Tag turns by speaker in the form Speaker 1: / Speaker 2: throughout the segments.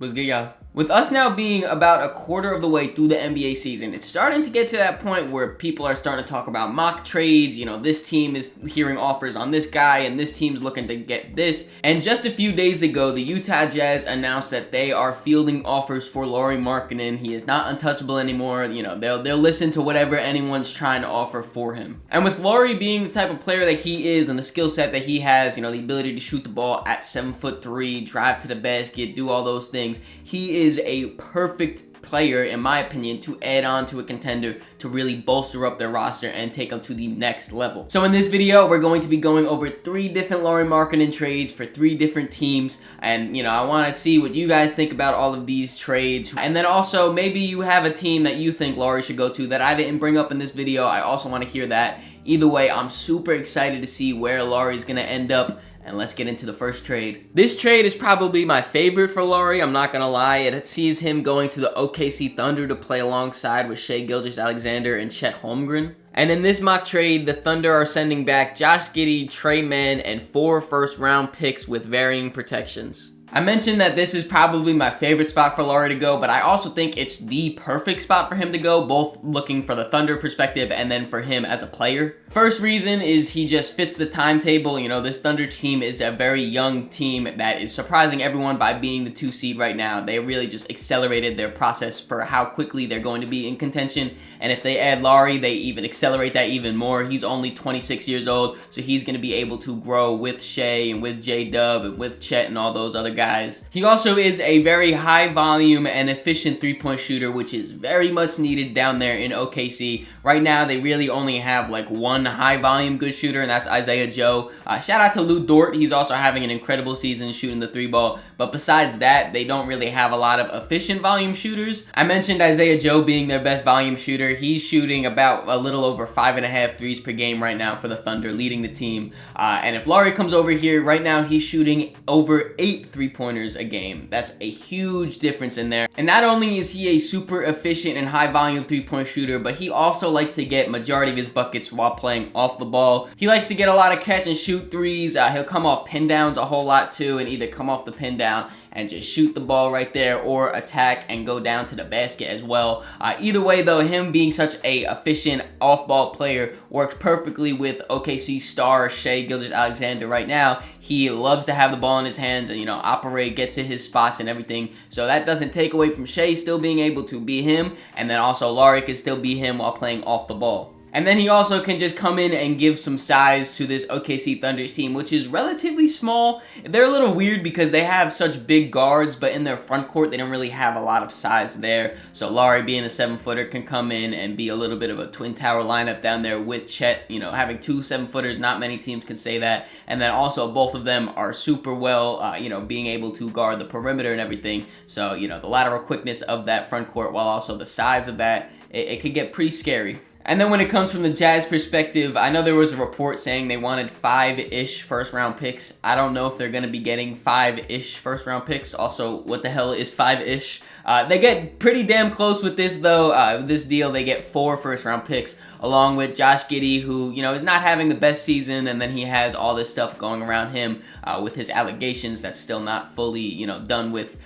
Speaker 1: Was good, y'all. With us now being about a quarter of the way through the NBA season, it's starting to get to that point where people are starting to talk about mock trades. You know, this team is hearing offers on this guy and this team's looking to get this. And just a few days ago, the Utah Jazz announced that they are fielding offers for Lauri Markkanen. He is not untouchable anymore. You know, they'll listen to whatever anyone's trying to offer for him. And with Lauri being the type of player that he is and the skill set that he has, you know, the ability to shoot the ball at 7'3", drive to the basket, do all those things, he is a perfect player, in my opinion, to add on to a contender to really bolster up their roster and take them to the next level. So in this video, we're going to be going over 3 different Lauri Markkanen trades for 3 different teams. And, you know, I want to see what you guys think about all of these trades. And then also, maybe you have a team that you think Lauri should go to that I didn't bring up in this video. I also want to hear that. Either way, I'm super excited to see where Lauri's going to end up. And let's get into the first trade. This trade is probably my favorite for Lauri, I'm not gonna lie. It sees him going to the OKC Thunder to play alongside with Shai Gilgeous-Alexander and Chet Holmgren. And in this mock trade, the Thunder are sending back Josh Giddey, Trey Mann, and 4 first-round picks with varying protections. I mentioned that this is probably my favorite spot for Lauri to go, but I also think it's the perfect spot for him to go, both looking for the Thunder perspective and then for him as a player. First reason is he just fits the timetable. You know, this Thunder team is a very young team that is surprising everyone by being the 2 seed right now. They really just accelerated their process for how quickly they're going to be in contention, and if they add Lauri, they even accelerate that even more. He's only 26 years old, so he's going to be able to grow with Shai and with J-Dub and with Chet and all those other guys. He also is a very high volume and efficient 3-point shooter, which is very much needed down there in OKC. Right now, they really only have like one high volume good shooter, and that's Isaiah Joe. Shout out to Lou Dort. He's also having an incredible season shooting the 3-ball. But besides that, they don't really have a lot of efficient volume shooters. I mentioned Isaiah Joe being their best volume shooter. He's shooting about a little over 5.5 threes per game right now for the Thunder, leading the team. And if Lauri comes over here, right now he's shooting over 8 3-pointers a game. That's a huge difference in there. And not only is he a super efficient and high volume 3-point shooter, but he also likes to get majority of his buckets while playing off the ball. He likes to get a lot of catch and shoot threes. He'll come off pin downs a whole lot too, and either come off the pin down and just shoot the ball right there or attack and go down to the basket as well. Either way though, him being such a efficient off-ball player works perfectly with OKC star Shai Gilgeous-Alexander right now. He loves to have the ball in his hands and, you know, operate, get to his spots and everything. So that doesn't take away from Shai still being able to be him, and then also Lauri can still be him while playing off the ball. And then he also can just come in and give some size to this OKC Thunder's team, which is relatively small. They're a little weird because they have such big guards, but in their front court, they don't really have a lot of size there. So Lauri, being a 7-footer, can come in and be a little bit of a twin tower lineup down there with Chet. You know, having 2 7-footers, not many teams can say that. And then also both of them are super well, you know, being able to guard the perimeter and everything. So, you know, the lateral quickness of that front court, while also the size of that, it could get pretty scary. And then when it comes from the Jazz perspective, I know there was a report saying they wanted 5-ish first-round picks. I don't know if they're going to be getting 5-ish first-round picks. Also, what the hell is 5-ish? They get pretty damn close with this, though. This deal, they get 4 first-round picks, along with Josh Giddey, who, you know, is not having the best season, and then he has all this stuff going around him with his allegations that's still not fully, you know, done with.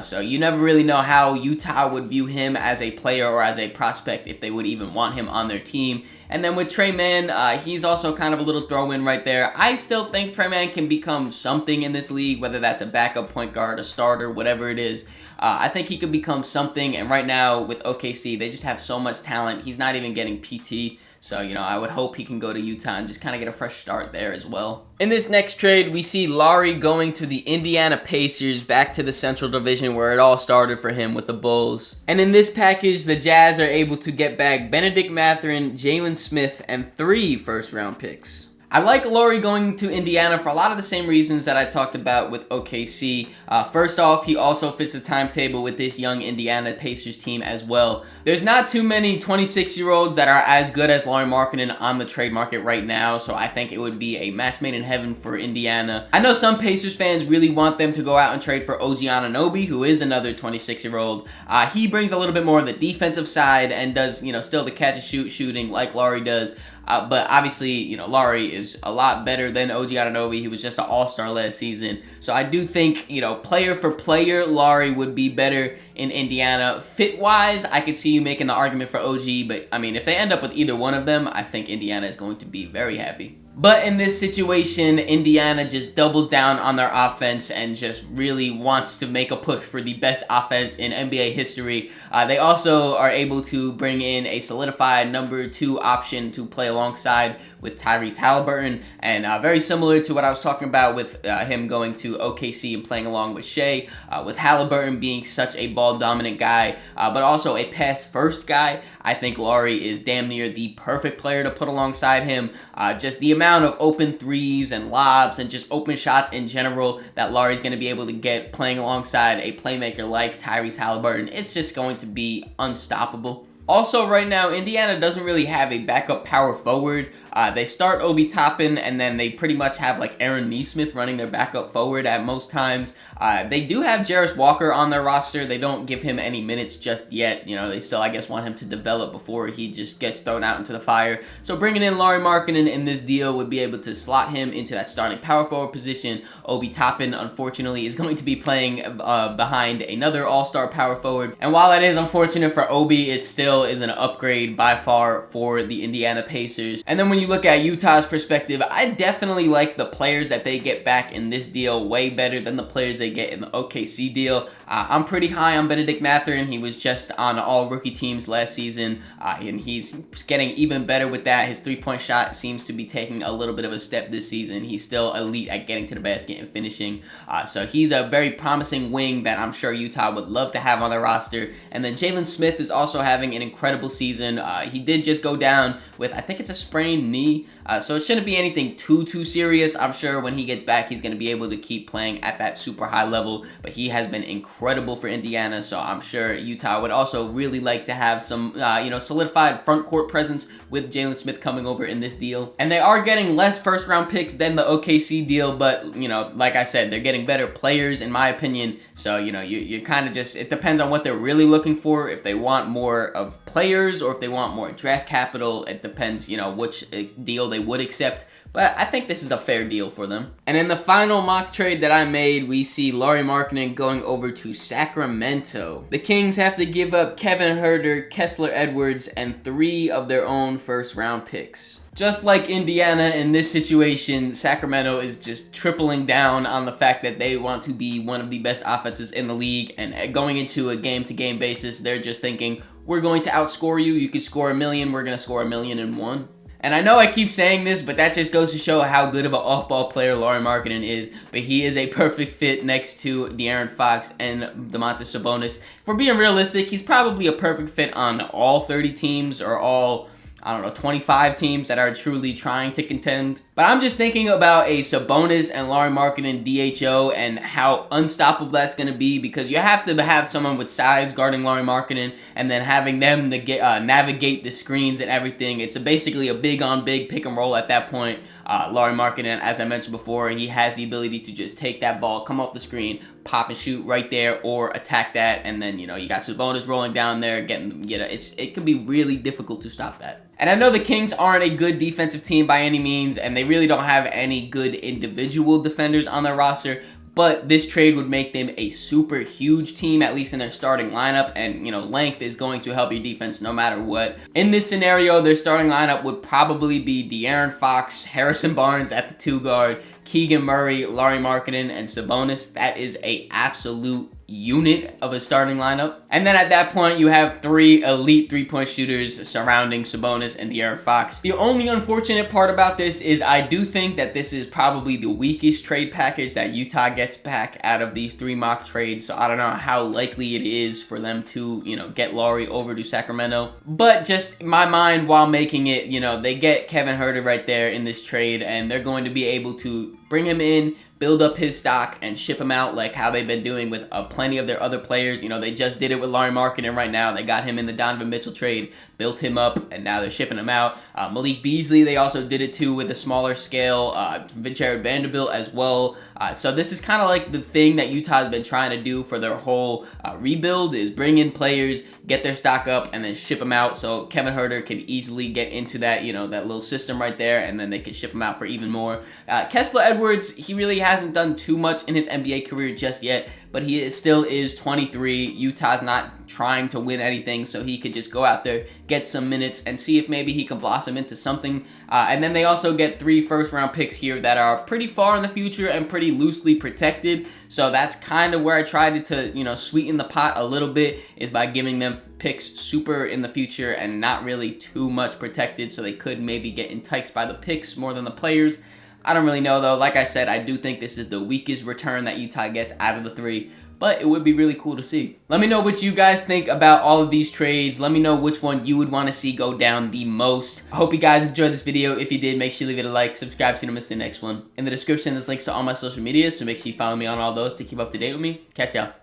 Speaker 1: So you never really know how Utah would view him as a player or as a prospect, if they would even want him on their team. And then with Trey Mann, he's also kind of a little throw-in right there. I still think Trey Mann can become something in this league, whether that's a backup point guard, a starter, whatever it is. I think he could become something, and right now with OKC, they just have so much talent. He's not even getting PT. So, you know, I would hope he can go to Utah and just kind of get a fresh start there as well. In this next trade, we see Lauri going to the Indiana Pacers, back to the Central Division where it all started for him with the Bulls. And in this package, the Jazz are able to get back Benedict Mathurin, Jalen Smith, and 3 first-round picks. I like Lauri going to Indiana for a lot of the same reasons that I talked about with OKC. First off, he also fits the timetable with this young Indiana Pacers team as well. There's not too many 26-year-olds that are as good as Lauri Markkanen on the trade market right now, so I think it would be a match made in heaven for Indiana. I know some Pacers fans really want them to go out and trade for OG Anunoby, who is another 26-year-old. He brings a little bit more of the defensive side and does, you know, still the catch and shoot shooting like Lauri does. But obviously, you know, Lauri is a lot better than OG Anunoby. He was just an all-star last season. So I do think, you know, player for player, Lauri would be better in Indiana. Fit-wise, I could see you making the argument for OG, but I mean, if they end up with either one of them, I think Indiana is going to be very happy. But in this situation, Indiana just doubles down on their offense and just really wants to make a push for the best offense in NBA history. They also are able to bring in a solidified number 2 option to play alongside with Tyrese Halliburton, and very similar to what I was talking about with him going to OKC and playing along with Shea, with Halliburton being such a ball-dominant guy, but also a pass-first guy. I think Lauri is damn near the perfect player to put alongside him. Just the amount of open threes and lobs and just open shots in general that Lauri's going to be able to get playing alongside a playmaker like Tyrese Halliburton, it's just going to be unstoppable. Also, right now, Indiana doesn't really have a backup power forward. They start Obi Toppin, and then they pretty much have like Aaron Nesmith running their backup forward at most times. They do have Jarris Walker on their roster. They don't give him any minutes just yet. You know, they still, I guess, want him to develop before he just gets thrown out into the fire. So bringing in Lauri Markkanen in this deal would be able to slot him into that starting power forward position. Obi Toppin, unfortunately, is going to be playing behind another all-star power forward. And while that is unfortunate for Obi, it still is an upgrade by far for the Indiana Pacers. And then when you look at Utah's perspective, I definitely like the players that they get back in this deal way better than the players they get in the OKC deal. I'm pretty high on Benedict Mathurin. He was just on all rookie teams last season, and he's getting even better with that. His three-point shot seems to be taking a little bit of a step this season. He's still elite at getting to the basket and finishing. So he's a very promising wing that I'm sure Utah would love to have on their roster. And then Jalen Smith is also having an incredible season. He did just go down with, I think it's a sprained knee. So it shouldn't be anything too serious. I'm sure when he gets back, he's going to be able to keep playing at that super high level. But he has been incredible for Indiana. So I'm sure Utah would also really like to have some, solidified front court presence with Jalen Smith coming over in this deal. And they are getting less first round picks than the OKC deal. But, like I said, they're getting better players in my opinion. So, you kind of just, it depends on what they're really looking for. If they want more of players or if they want more draft capital, it depends, which deal they would accept. But I think this is a fair deal for them. And in the final mock trade that I made, we see Lauri Markkanen going over to Sacramento. The Kings have to give up Kevin Huerter, Kessler Edwards, and 3 of their own first round picks. Just like Indiana in this situation, Sacramento is just tripling down on the fact that they want to be one of the best offenses in the league. And going into a game-to-game basis, they're just thinking, we're going to outscore you. You could score 1 million. We're going to score 1,000,001. And I know I keep saying this, but that just goes to show how good of an off-ball player Lauri Markkanen is. But he is a perfect fit next to De'Aaron Fox and Domantas Sabonis. If we're being realistic, he's probably a perfect fit on all 30 teams or all, 25 teams that are truly trying to contend. But I'm just thinking about a Sabonis and Lauri Markkanen DHO and how unstoppable that's going to be, because you have to have someone with size guarding Lauri Markkanen and then having them to navigate the screens and everything. It's basically a big-on-big pick-and-roll at that point. Lauri Markkanen, as I mentioned before, he has the ability to just take that ball, come off the screen, pop and shoot right there, or attack that, and then, you got Sabonis rolling down there, it can be really difficult to stop that. And I know the Kings aren't a good defensive team by any means, and they really don't have any good individual defenders on their roster, but this trade would make them a super huge team, at least in their starting lineup, and, length is going to help your defense no matter what. In this scenario, their starting lineup would probably be De'Aaron Fox, Harrison Barnes at the 2 guard, Keegan Murray, Lauri Markkanen, and Sabonis. That is a absolute unit of a starting lineup. And then at that point, you have 3 elite three-point shooters surrounding Sabonis and De'Aaron Fox. The only unfortunate part about this is I do think that this is probably the weakest trade package that Utah gets back out of these 3 mock trades. So I don't know how likely it is for them to, get Lauri over to Sacramento. But just in my mind, while making it, they get Kevin Huerter right there in this trade, and they're going to be able to bring him in, build up his stock, and ship him out like how they've been doing with plenty of their other players. They just did it with Lauri Markkanen right now. They got him in the Donovan Mitchell trade, built him up, and now they're shipping him out. Malik Beasley, they also did it too with a smaller scale. Jared Vanderbilt as well. So this is kind of like the thing that Utah's been trying to do for their whole rebuild, is bring in players, get their stock up, and then ship them out. So Kevin Huerter can easily get into that, that little system right there, and then they can ship them out for even more. Kessler Edwards, he really hasn't done too much in his NBA career just yet, but he still is 23. Utah's not trying to win anything, so he could just go out there, get some minutes, and see if maybe he can blossom into something. And then they also get 3 first-round picks here that are pretty far in the future and pretty loosely protected. So that's kind of where I tried to sweeten the pot a little bit, is by giving them picks super in the future and not really too much protected, so they could maybe get enticed by the picks more than the players. I don't really know, though. Like I said, I do think this is the weakest return that Utah gets out of the 3, but it would be really cool to see. Let me know what you guys think about all of these trades. Let me know which one you would want to see go down the most. I hope you guys enjoyed this video. If you did, make sure you leave it a like, subscribe so you don't miss the next one. In the description, there's links to all my social media, so make sure you follow me on all those to keep up to date with me. Catch y'all.